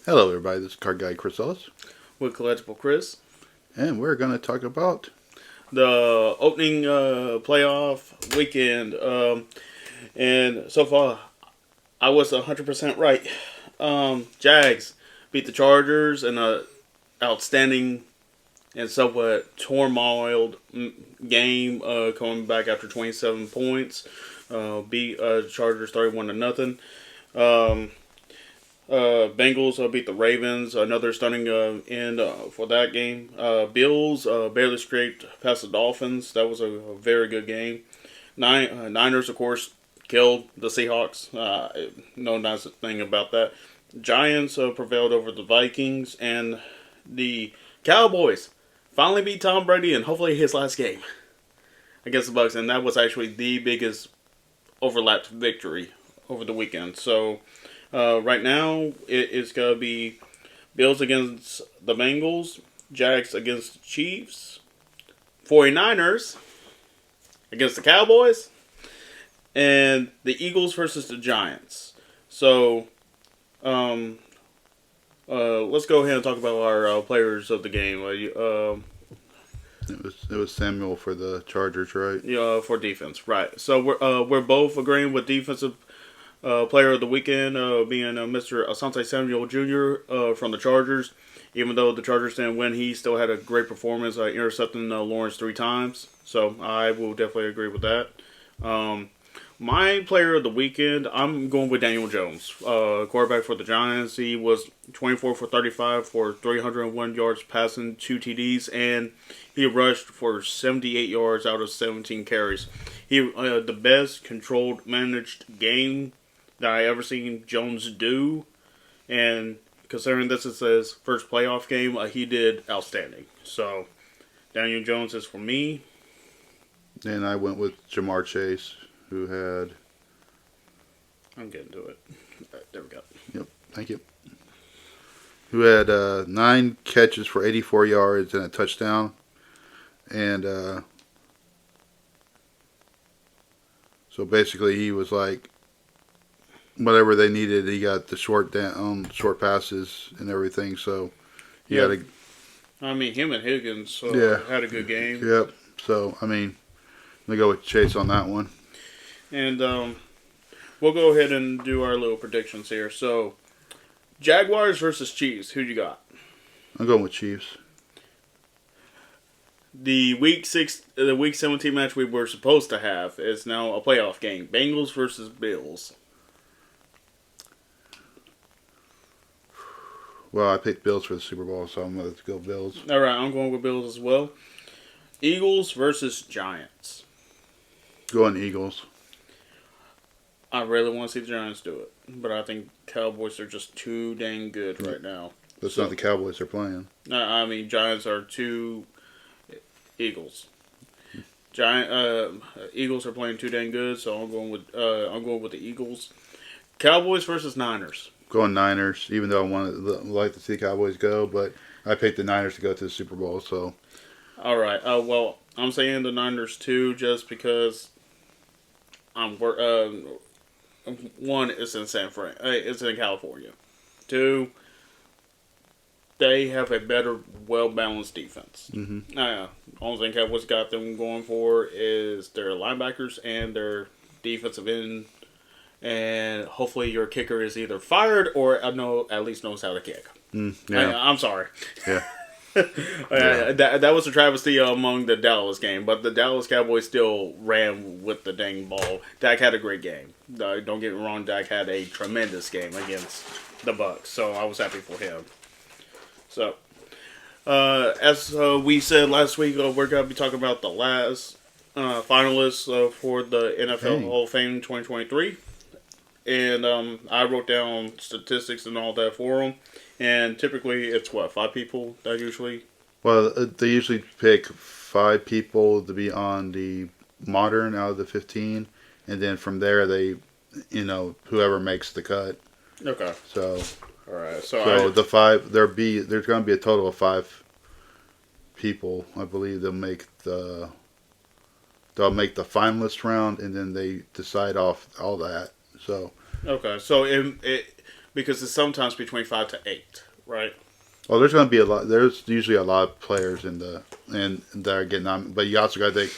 Hello, everybody. This is Card Guy Chris Ellis, with Collectible Chris. and we're going to talk about. The opening playoff weekend, and so far I was 100% right. Jags beat the Chargers in a outstanding and somewhat turmoiled game, coming back after 27 points. Beat Chargers 31 to nothing. Bengals beat the Ravens. Another stunning end for that game. Bills barely scraped past the Dolphins. That was a very good game. Niners, of course, killed the Seahawks. No nice thing about that. Giants prevailed over the Vikings, and the Cowboys finally beat Tom Brady, and hopefully his last game against the Bucks. And that was actually the biggest overlapped victory over the weekend. So right now, it's going to be Bills against the Bengals, Jags against the Chiefs, 49ers against the Cowboys, and the Eagles versus the Giants. So, let's go ahead and talk about our players of the game. It was Samuel for the Chargers, right? For defense, right? So we're both agreeing with defensive player of the weekend being Mr. Asante Samuel Jr. From the Chargers. Even though the Chargers didn't win, he still had a great performance, intercepting Lawrence 3 times. So I will definitely agree with that. My player of the weekend, I'm going with Daniel Jones, quarterback for the Giants. He was 24 for 35 for 301 yards passing, 2 TDs, and he rushed for 78 yards out of 17 carries. He the best controlled, managed game that I ever seen Jones do, and considering this is his first playoff game, he did outstanding. So Daniel Jones is for me. And I went with Jamar Chase, who had. I'm getting to it. There we go. Yep, thank you. Who had 9 catches for 84 yards and a touchdown, and so basically he was like whatever they needed. He got the short passes and everything. So he had a. I mean, him and Higgins had a good game. Yep. So I mean, I'm gonna go with Chase on that one. And we'll go ahead and do our little predictions here. So, Jaguars versus Chiefs. Who you got? I'm going with Chiefs. The week 17 match we were supposed to have is now a playoff game. Bengals versus Bills. Well, I picked Bills for the Super Bowl, so I'm going to go Bills. All right, I'm going with Bills as well. Eagles versus Giants. Going Eagles. I really want to see the Giants do it, but I think Cowboys are just too dang good right now. That's not the Cowboys they're playing. I mean, Giants are too Eagles. Eagles are playing too dang good, so I'm going with the Eagles. Cowboys versus Niners. Going Niners, even though I like to see the Cowboys go, but I picked the Niners to go to the Super Bowl. So, all right. Well, I'm saying the Niners too, just because one, it's in it's in California. 2, they have a better, well-balanced defense. Mm-hmm. Only thing Cowboys got them going for is their linebackers and their defensive end, and hopefully your kicker is either fired or at least knows how to kick. Yeah. I'm sorry. Yeah. That was a travesty among the Dallas game, but the Dallas Cowboys still ran with the dang ball. Dak had a great game. Don't get me wrong, Dak had a tremendous game against the Bucks, so I was happy for him. So, as we said last week, we're going to be talking about the last finalists for the NFL Hall of Fame 2023. And I wrote down statistics and all that for them. And typically, it's 5 people that usually. Well, they usually pick 5 people to be on the modern out of the 15, and then from there they, whoever makes the cut. Okay. So. All right. So the 5 there's going to be a total of 5 people. I believe they'll make the finalist round, and then they decide off all that. So. Okay. So because it's sometimes between 5 to 8, right? Oh, there's going to be a lot. There's usually a lot of players in that are getting on, but you also got to think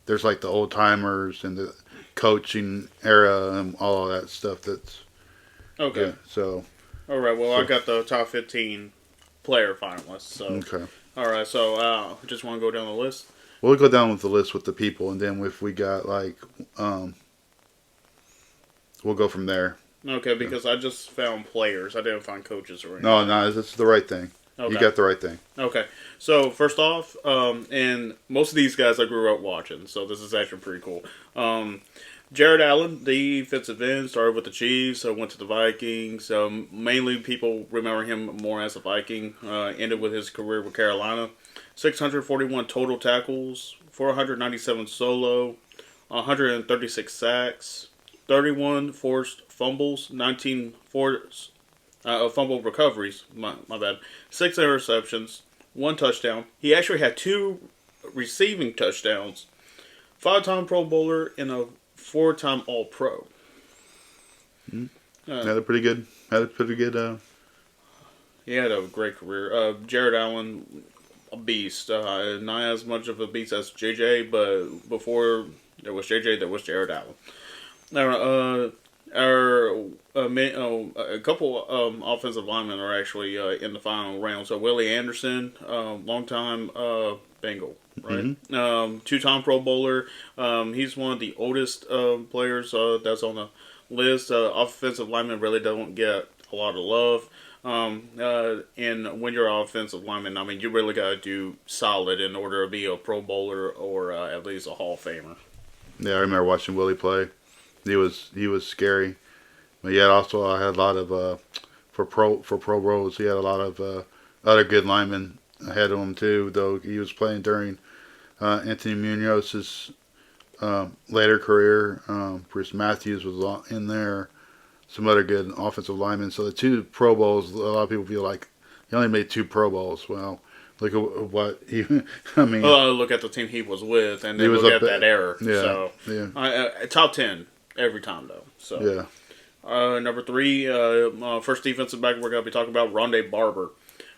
there's like the old timers and the coaching era and all of that stuff. That's Okay. yeah. So All right. Well, I so got the top 15 player finalists. So, okay. all right. So, just want to go down the list. We'll go down with the list with the people, and then if we got like, we'll go from there. Okay, because I just found players. I didn't find coaches or anything. No, no, that's the right thing. Okay. You got the right thing. Okay. So first off, and most of these guys I grew up watching, so this is actually pretty cool. Jared Allen, defensive end, started with the Chiefs, went to the Vikings. Mainly people remember him more as a Viking. Ended with his career with Carolina. 641 total tackles, 497 solo, 136 sacks, 31 forced fumbles, 19 forced fumble recoveries. My bad. 6 interceptions, 1 touchdown. He actually had 2 receiving touchdowns. 5-time Pro Bowler and a 4-time All Pro. Had a pretty good. Had a pretty good. He had a great career. Jared Allen, a beast. Not as much of a beast as JJ, but before there was JJ, there was Jared Allen. A couple offensive linemen are actually in the final round. So Willie Anderson, longtime Bengal, right? 2-time Pro Bowler. He's one of the oldest players that's on the list. Offensive linemen really don't get a lot of love. And when you're an offensive lineman, I mean, you really got to do solid in order to be a Pro Bowler or at least a Hall of Famer. Yeah, I remember watching Willie play. He was scary. But yeah, also I had a lot of for pro bowls. He had a lot of other good linemen ahead of him too. Though he was playing during Anthony Munoz's later career. Bruce Matthews was in there. Some other good offensive linemen. So the 2 Pro Bowls, a lot of people feel like he only made 2 Pro Bowls. Well, look at what he. I mean, look at the team he was with, and then look at that era. Yeah, so, yeah. Top 10 every time though. So Yeah. Number 3, first defensive back we're going to be talking about, Rondé Barber.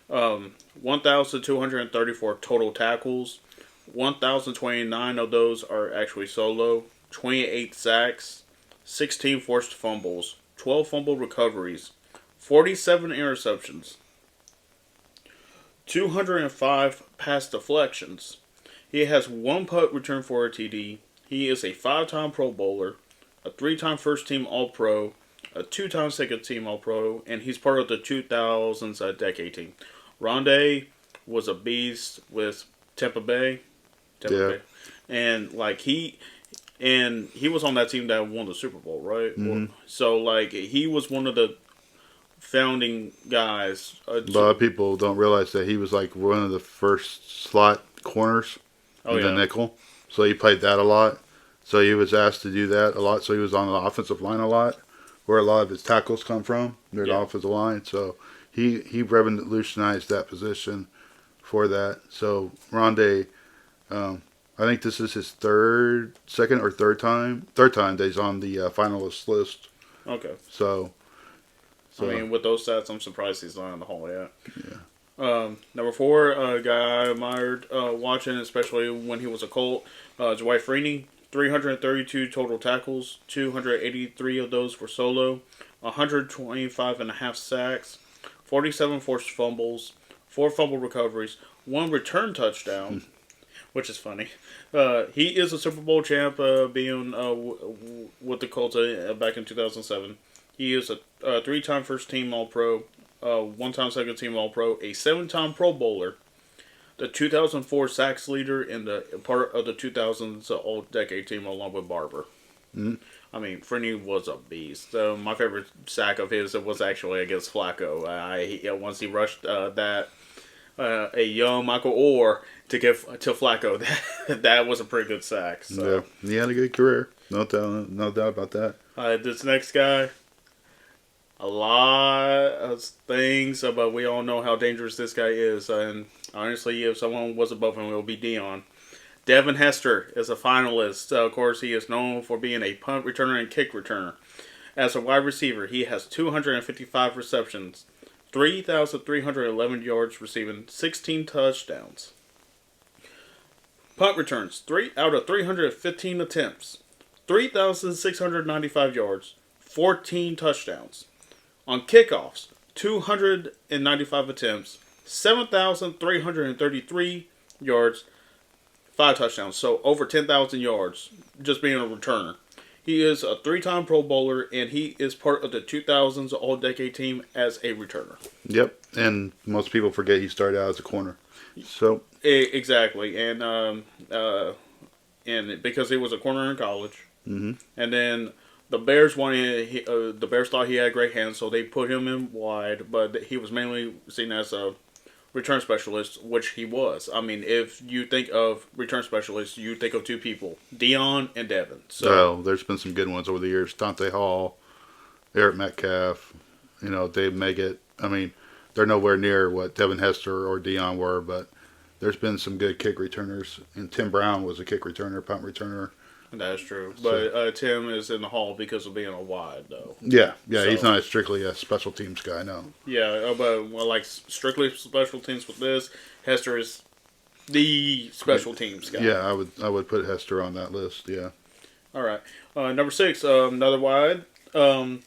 1,234 total tackles. 1,029 of those are actually solo. 28 sacks. 16 forced fumbles. 12 fumble recoveries. 47 interceptions. 205 pass deflections. He has 1 punt return for a TD. He is a 5-time Pro Bowler, a 3-time first team All Pro, a 2-time second team All Pro, and he's part of the 2000s decade team. Rondé was a beast with Tampa Bay. Bay. And he was on that team that won the Super Bowl, right? Mm-hmm. So he was one of the founding guys. A lot of people don't realize that he was like one of the first slot corners in the nickel. So he played that a lot. So he was asked to do that a lot. So he was on the offensive line a lot, where a lot of his tackles come from. They're the offensive line. So he revolutionized that position for that. So Rondé, I think this is his second or third time that he's on the finalist list. Okay. So I mean, with those stats, I'm surprised he's not in the Hall yet. Yeah. Number 4, a guy I admired watching, especially when he was a Colt, Dwight Freeney. 332 total tackles, 283 of those were solo, 125 and a half sacks, 47 forced fumbles, 4 fumble recoveries, 1 return touchdown, which is funny. He is a Super Bowl champ, being with the Colts back in 2007. He is a 3-time first team All Pro, 1-time second team All Pro, a 7-time Pro Bowler, the 2004 sacks leader, and the part of the 2000s All-Decade team along with Barber. Mm-hmm. I mean, Freeney was a beast. My favorite sack of his was actually against Flacco. Once he rushed a young Michael Orr to Flacco, that was a pretty good sack. So. Yeah, he had a good career. No doubt about that. This next guy, a lot of things, but we all know how dangerous this guy is. And honestly, if someone was above him, it would be Dion. Devin Hester is a finalist. Of course, he is known for being a punt returner and kick returner. As a wide receiver, he has 255 receptions, 3,311 yards receiving, 16 touchdowns. Punt returns, 3 out of 315 attempts, 3,695 yards, 14 touchdowns. On kickoffs, 295 attempts, 7,333 yards, 5 touchdowns. So over 10,000 yards just being a returner. He is a 3-time Pro Bowler, and he is part of the 2000s All-Decade team as a returner. Yep, and most people forget he started out as a corner. So Exactly, and because he was a corner in college, mm-hmm. and then the Bears the Bears thought he had great hands, so they put him in wide, but he was mainly seen as a return specialist, which he was. I mean, if you think of return specialists, you think of two people, Dion and Devin. So there's been some good ones over the years. Dante Hall, Eric Metcalf, Dave Meggett. I mean, they're nowhere near what Devin Hester or Dion were, but there's been some good kick returners. And Tim Brown was a kick returner, punt returner. That's true. But Tim is in the Hall because of being a wide, though. Yeah. So, he's not strictly a special teams guy, no. Yeah, but like strictly special teams with this, Hester is the special teams guy. Yeah, I would put Hester on that list, yeah. All right. Number 6, another wide. Ram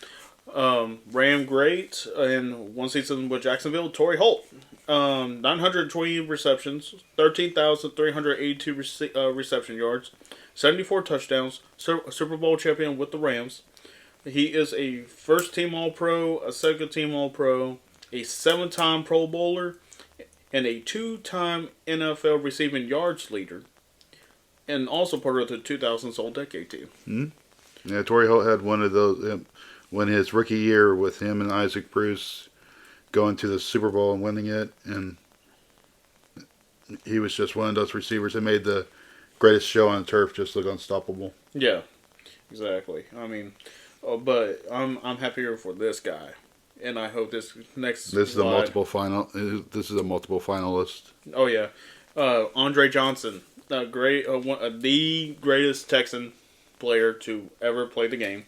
great in one season with Jacksonville, Torrey Holt. 920 receptions, 13,382 reception yards, 74 touchdowns, Super Bowl champion with the Rams. He is a first-team All-Pro, a second-team All-Pro, a 7-time Pro Bowler, and a 2-time NFL receiving yards leader, and also part of the 2000s All-Decade team. Mm-hmm. Yeah, Torrey Holt had one of those, when his rookie year with him and Isaac Bruce going to the Super Bowl and winning it, and he was just one of those receivers that made the greatest show on turf just look unstoppable. Yeah, exactly. I mean, but I'm happier for this guy, and I hope this next. This is a multiple finalist. Oh yeah, Andre Johnson, the greatest Texan player to ever play the game.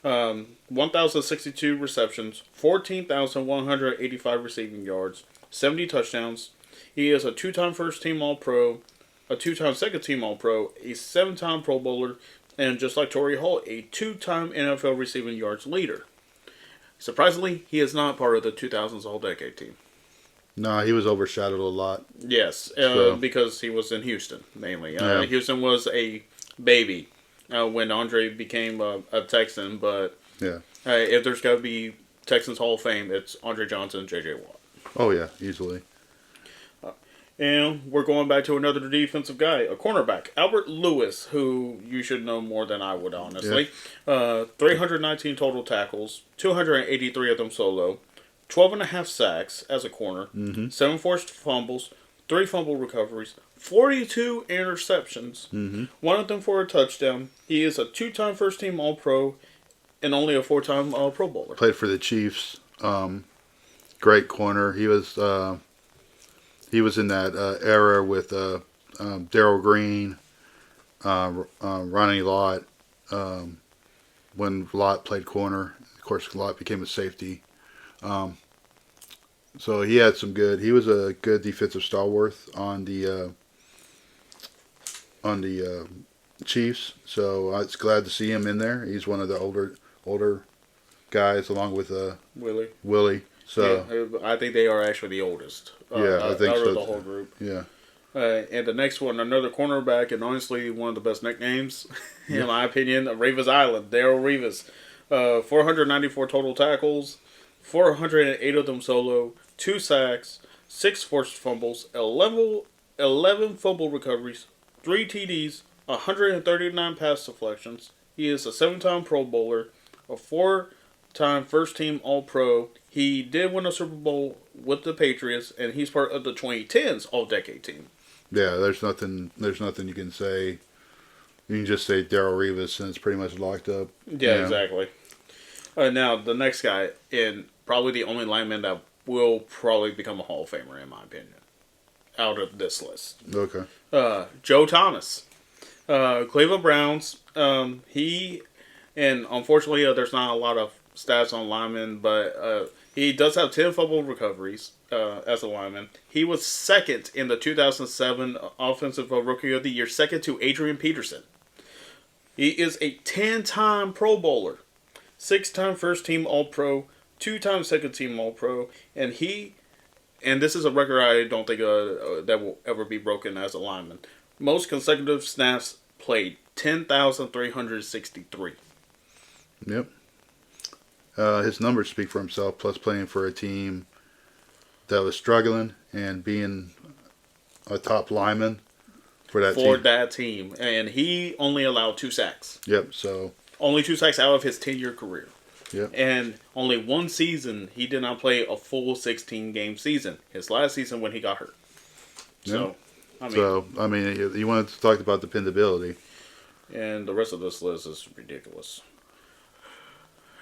1,062 receptions, 14,185 receiving yards, 70 touchdowns. He is a 2-time first-team All-Pro, a 2-time second-team All-Pro, a 7-time Pro Bowler, and just like Torrey Holt, a 2-time NFL receiving yards leader. Surprisingly, he is not part of the 2000s All-Decade team. No, he was overshadowed a lot. Yes, because he was in Houston, mainly. Yeah. Houston was a baby when Andre became a Texan, but yeah, if there's got to be Texans Hall of Fame, it's Andre Johnson, J.J. Watt. Oh, yeah, easily. And we're going back to another defensive guy, a cornerback, Albert Lewis, who you should know more than I would, honestly. Yeah. 319 total tackles, 283 of them solo, 12.5 sacks as a corner, 7 forced fumbles, 3 fumble recoveries, 42 interceptions, 1 of them for a touchdown. He is a 2-time first-team All-Pro and only a 4-time Pro Bowler. Played for the Chiefs. Great corner. He was in that era with Darryl Green, Ronnie Lott, when Lott played corner. Of course, Lott became a safety. So he had some good. He was a good defensive stalwart on the Chiefs. So I was glad to see him in there. He's one of the older guys, along with Willie. So yeah, I think they are actually the oldest. I think so. The whole group. Yeah. And the next one, another cornerback, and honestly one of the best nicknames, in my opinion, Revis Island, Darrelle Revis. 494 total tackles, 408 of them solo, 2 sacks, 6 forced fumbles, 11 fumble recoveries, 3 TDs, 139 pass deflections. He is a 7-time Pro Bowler, a 4-time first-team All-Pro. He did win a Super Bowl with the Patriots, and he's part of the 2010s All-Decade team. Yeah, there's nothing you can say. You can just say Darrelle Revis, and it's pretty much locked up. Yeah, exactly. Now, the next guy, and probably the only lineman that will probably become a Hall of Famer, in my opinion, out of this list. Okay. Joe Thomas. Cleveland Browns. He And unfortunately, there's not a lot of stats on linemen, but he does have 10 fumble recoveries as a lineman. He was second in the 2007 Offensive Rookie of the Year, second to Adrian Peterson. He is a 10-time Pro Bowler, 6-time first team All Pro, 2-time second team All Pro, and this is a record I don't think that will ever be broken as a lineman. Most consecutive snaps played, 10,363. Yep. His numbers speak for himself, plus playing for a team that was struggling and being a top lineman for that team. And he only allowed 2 sacks. Yep, so. Only 2 sacks out of his 10-year career. Yep. And only one season he did not play a full 16-game season. His last season when he got hurt. Yep. I mean, you wanted to talk about dependability. And the rest of this list is ridiculous.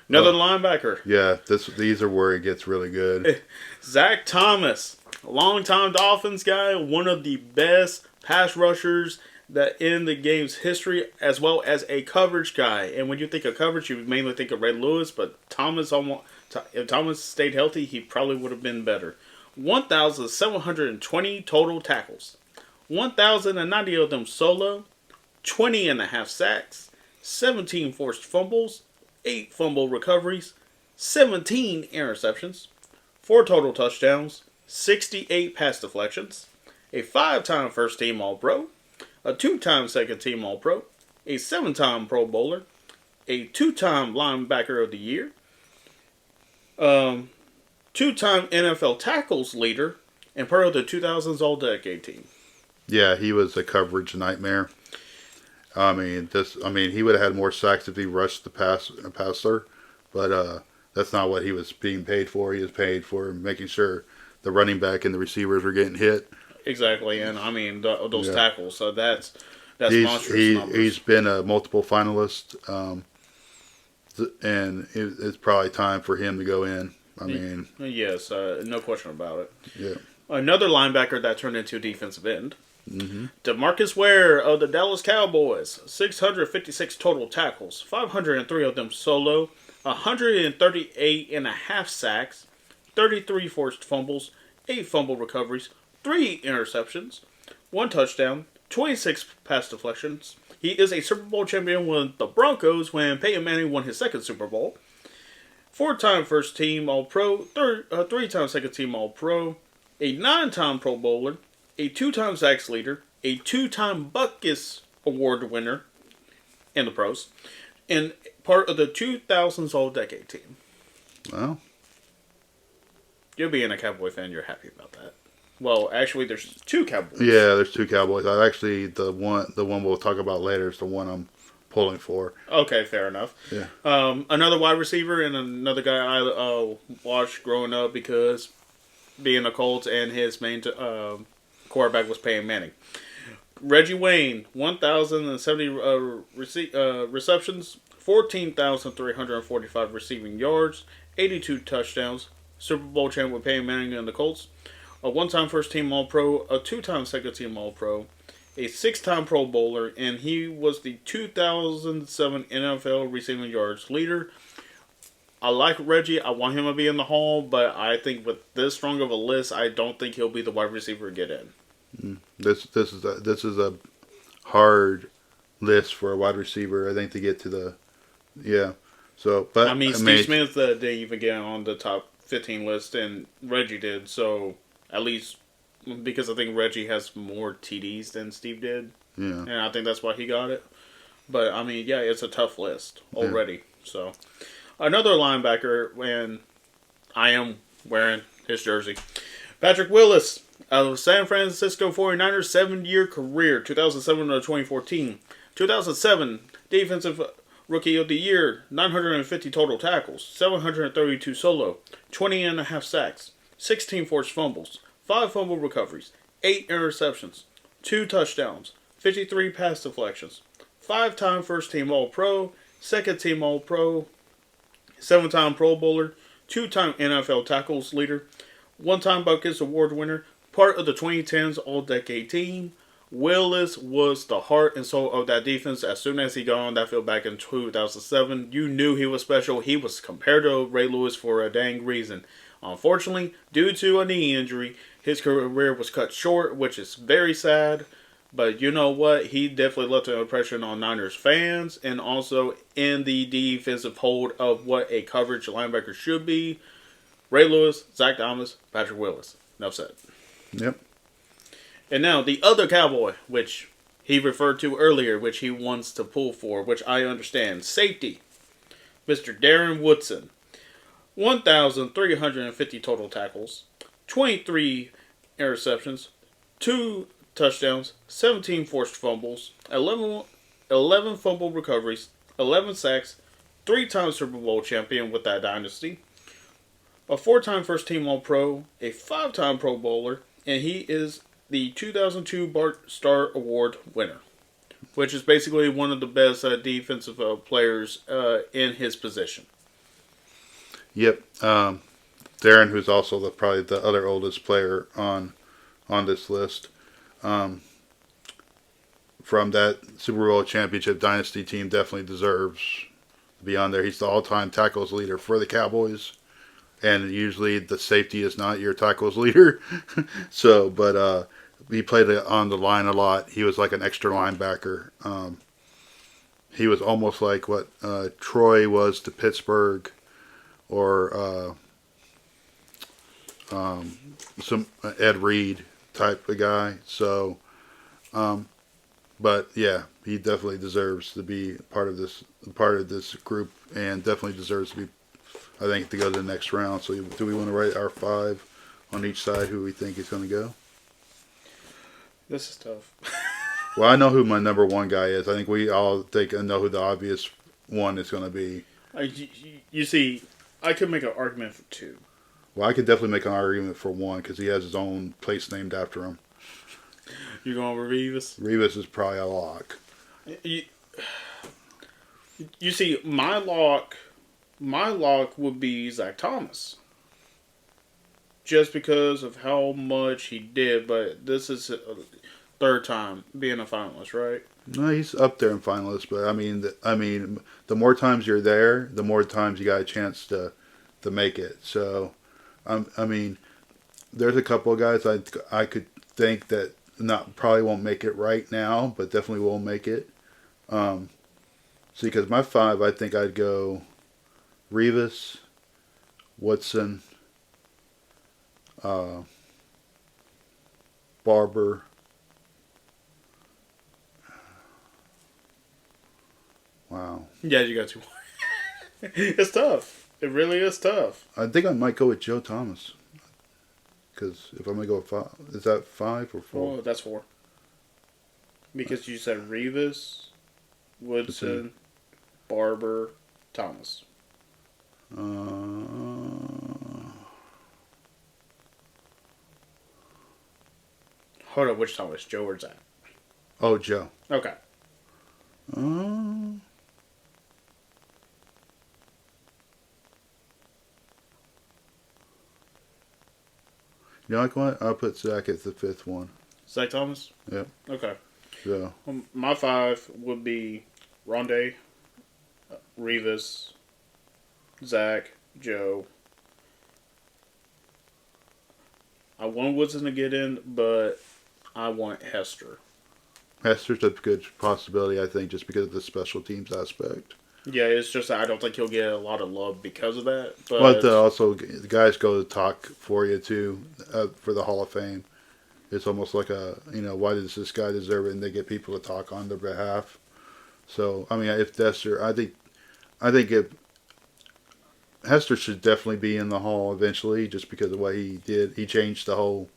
Another linebacker. Yeah, these are where it gets really good. Zach Thomas, a longtime Dolphins guy, one of the best pass rushers that in the game's history, as well as a coverage guy. And when you think of coverage, you mainly think of Red Lewis, but if Thomas stayed healthy, he probably would have been better. 1,720 total tackles, 1,090 of them solo, 20 and a half sacks, 17 forced fumbles, 8 fumble recoveries, 17 interceptions, 4 total touchdowns, 68 pass deflections, a 5-time first team All-Pro, a 2-time second team All-Pro, a 7-time Pro Bowler, a 2-time linebacker of the year, 2-time NFL tackles leader, and part of the 2000s All-Decade team. Yeah, he was a coverage nightmare. I mean, he would have had more sacks if he rushed the passer, but that's not what he was being paid for. He was paid for making sure the running back and the receivers were getting hit. Exactly, and I mean those tackles. So that's monstrous numbers. He's been a multiple finalist, and it's probably time for him to go in. I mean, yes, no question about it. Yeah. Another linebacker that turned into a defensive end. Mm-hmm. DeMarcus Ware of the Dallas Cowboys, 656 total tackles, 503 of them solo, 138 and a half sacks, 33 forced fumbles, 8 fumble recoveries, 3 interceptions, 1 touchdown, 26 pass deflections. He is a Super Bowl champion with the Broncos when Peyton Manning won his second Super Bowl. 4-time first team All-Pro, 3-time second team All-Pro, a 9-time Pro Bowler, a 2-time sacks leader, a 2-time Butkus Award winner in the pros, and part of the 2000s All-Decade team. Well, you're being a Cowboy fan, you're happy about that. Well, actually, there's 2 Cowboys. Yeah, there's 2 Cowboys. The one we'll talk about later is the one I'm pulling for. Okay, fair enough. Yeah. Another wide receiver and another guy I watched growing up because being a Colts and his main quarterback was Peyton Manning. Reggie Wayne, 1,070 receptions, 14,345 receiving yards, 82 touchdowns, Super Bowl champ with Peyton Manning and the Colts, a 1-time first team All-Pro, a 2-time second team All-Pro, a 6-time Pro Bowler, and he was the 2007 NFL receiving yards leader. I like Reggie. I want him to be in the Hall, but I think with this strong of a list, I don't think he'll be the wide receiver to get in. This is a hard list for a wide receiver. I think to get to the So, but I mean, Steve Smith didn't even get on the top 15 list, and Reggie did. So at least because I think Reggie has more TDs than Steve did, and I think that's why he got it. But I mean, yeah, it's a tough list already. Yeah. So. Another linebacker, when I am wearing his jersey. Patrick Willis of San Francisco 49ers, 7-year career, 2007 to 2014. 2007, Defensive Rookie of the Year, 950 total tackles, 732 solo, 20 and a half sacks, 16 forced fumbles, 5 fumble recoveries, 8 interceptions, 2 touchdowns, 53 pass deflections, 5-time first team All-Pro, second team All-Pro, 7-time Pro Bowler, 2-time NFL tackles leader, 1-time Butkus Award winner, part of the 2010s All-Decade team, Willis was the heart and soul of that defense. As soon as he got on that field back in 2007, you knew he was special. He was compared to Ray Lewis for a dang reason. Unfortunately, due to a knee injury, his career was cut short, which is very sad. But you know what? He definitely left an impression on Niners fans and also in the defensive hold of what a coverage linebacker should be. Ray Lewis, Zach Thomas, Patrick Willis. Enough said. Yep. And now the other Cowboy, which he referred to earlier, which he wants to pull for, which I understand. Safety, Mr. Darren Woodson. 1,350 total tackles, 23 interceptions, 2 touchdowns, 17 forced fumbles, 11 fumble recoveries, 11 sacks, 3-time Super Bowl champion with that dynasty, a 4-time first team All Pro, a 5-time Pro Bowler, and he is the 2002 Bart Starr Award winner, which is basically one of the best defensive players in his position. Yep. Darren, who's also probably the other oldest player on this list, from that Super Bowl championship dynasty team, definitely deserves to be on there. He's the all-time tackles leader for the Cowboys, and usually the safety is not your tackles leader. So, but he played on the line a lot. He was like an extra linebacker. He was almost like what Troy was to Pittsburgh, or some Ed Reed type of guy. So, but yeah, he definitely deserves to be part of this group, and definitely deserves to be, I think, to go to the next round. So, do we want to write our 5 on each side who we think is going to go? This is tough. Well, I know who my number 1 guy is. I think we all know who the obvious one is going to be. You see, I could make an argument for 2. Well, I could definitely make an argument for 1 because he has his own place named after him. You going with Revis? Revis is probably a lock. You see, my lock would be Zach Thomas. Just because of how much he did, but this is a 3rd time being a finalist, right? No, he's up there in finalists, but I mean, the more times you're there, the more times you got a chance to make it. So, I mean, there's a couple of guys I could think that probably won't make it right now, but definitely will make it. See, because my 5, I think I'd go Revis, Woodson, Barber. Wow. Yeah, you got 2. It's tough. It really is tough. I think I might go with Joe Thomas. Because if I'm going to go with 5, is that 5 or 4? Oh, that's 4. Because you said Revis, Woodson, Barber, Thomas. Hold up, which Thomas? Joe or Zach? Oh, Joe. Okay. You know what? I'll put Zach at the 5th one. Zach Thomas? Yeah. Okay. So. My 5 would be Rondé, Revis, Zach, Joe. I want Woodson to get in, but I want Hester. Hester's a good possibility, I think, just because of the special teams aspect. Yeah, it's just that I don't think he'll get a lot of love because of that. But also, the guys go to talk for you, too, for the Hall of Fame. It's almost like why does this guy deserve it? And they get people to talk on their behalf. So, I mean, if Hester, I think Hester should definitely be in the Hall eventually, just because of what he did. He changed the whole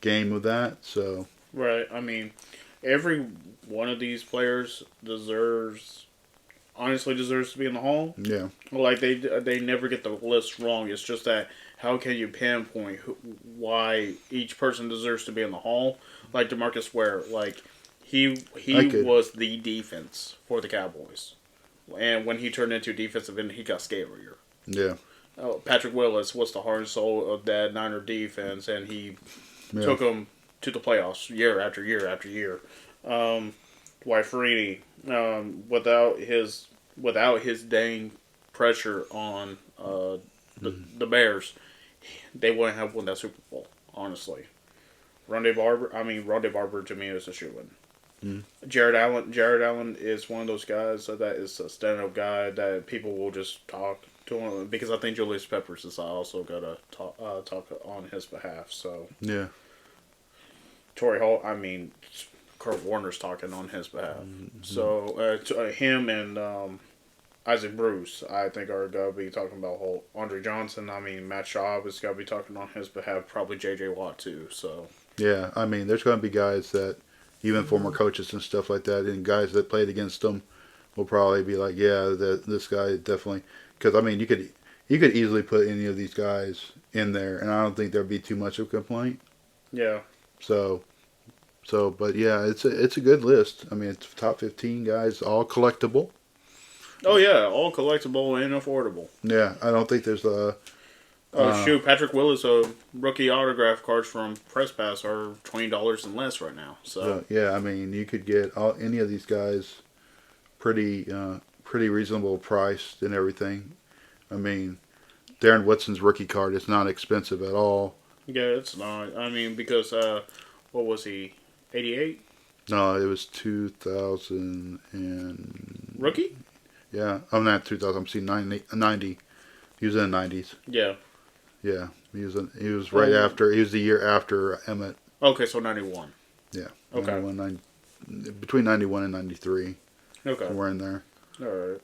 game with that. So. Right. I mean, every one of these players honestly deserves to be in the Hall. Yeah. Like, they never get the list wrong. It's just that how can you pinpoint why each person deserves to be in the Hall? Like DeMarcus Ware, like he was the defense for the Cowboys, and when he turned into defensive end, he got scarier. Yeah. Patrick Willis was the heart and soul of that Niner defense, and he took them to the playoffs year after year after year. Dwight Freeney, without his dang pressure on the Bears, they wouldn't have won that Super Bowl. Honestly, Rondé Barber to me is a shoe-in. Jared Allen is one of those guys that is a stand-up guy that people will just talk to him because I think Julius Peppers is also gonna talk on his behalf. So Yeah. Torrey Holt, Kurt Warner's talking on his behalf. So him and Isaac Bruce, I think, are gonna be talking about Holt. Andre Johnson, Matt Schaub is gonna be talking on his behalf. Probably J.J. Watt too. So Yeah. I mean, there's going to be guys that, even former coaches and stuff like that, and guys that played against them will probably be like, yeah, this guy definitely. Because I mean, you could easily put any of these guys in there, and I don't think there'd be too much of a complaint. yeah. So, but yeah, it's a good list. I mean, it's top 15 guys, all collectible. Oh yeah, all collectible and affordable. Yeah, I don't think there's a. Shoot, Patrick Willis, rookie autograph cards from Press Pass are $20 and less right now. So yeah, I mean, you could get any of these guys pretty reasonable priced and everything. I mean, Darren Woodson's rookie card is not expensive at all. yeah, it's not. Because what was he? 88 No, it was 2000 and rookie. yeah, I'm not 2000. I'm seeing 90. He was in the 90s. Yeah. Yeah, he was right after. He was the year after Emmett. Okay, so 91. Yeah. Okay. 91, between 91 and 93. Okay. Somewhere in there. All right.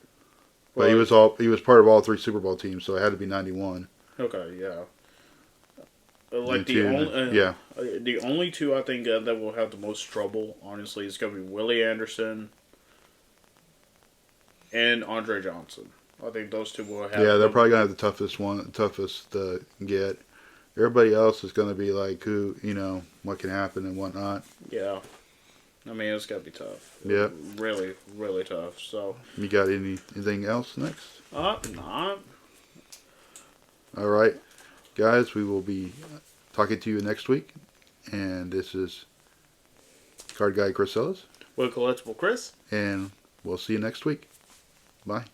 But he was part of all three Super Bowl teams, so it had to be 91. Okay. Yeah. Yeah. The only two I think that will have the most trouble, honestly, is going to be Willie Anderson and Andre Johnson. I think those two will have. Yeah, they're probably gonna have the toughest to get. Everybody else is gonna be like, what can happen and whatnot. Yeah, it's got to be tough. Yeah, really, really tough. So, you got anything else next? nah. All right, guys, we will be talking to you next week, and this is Card Guy Chris Ellis. Will Collectible Chris, and we'll see you next week. Bye.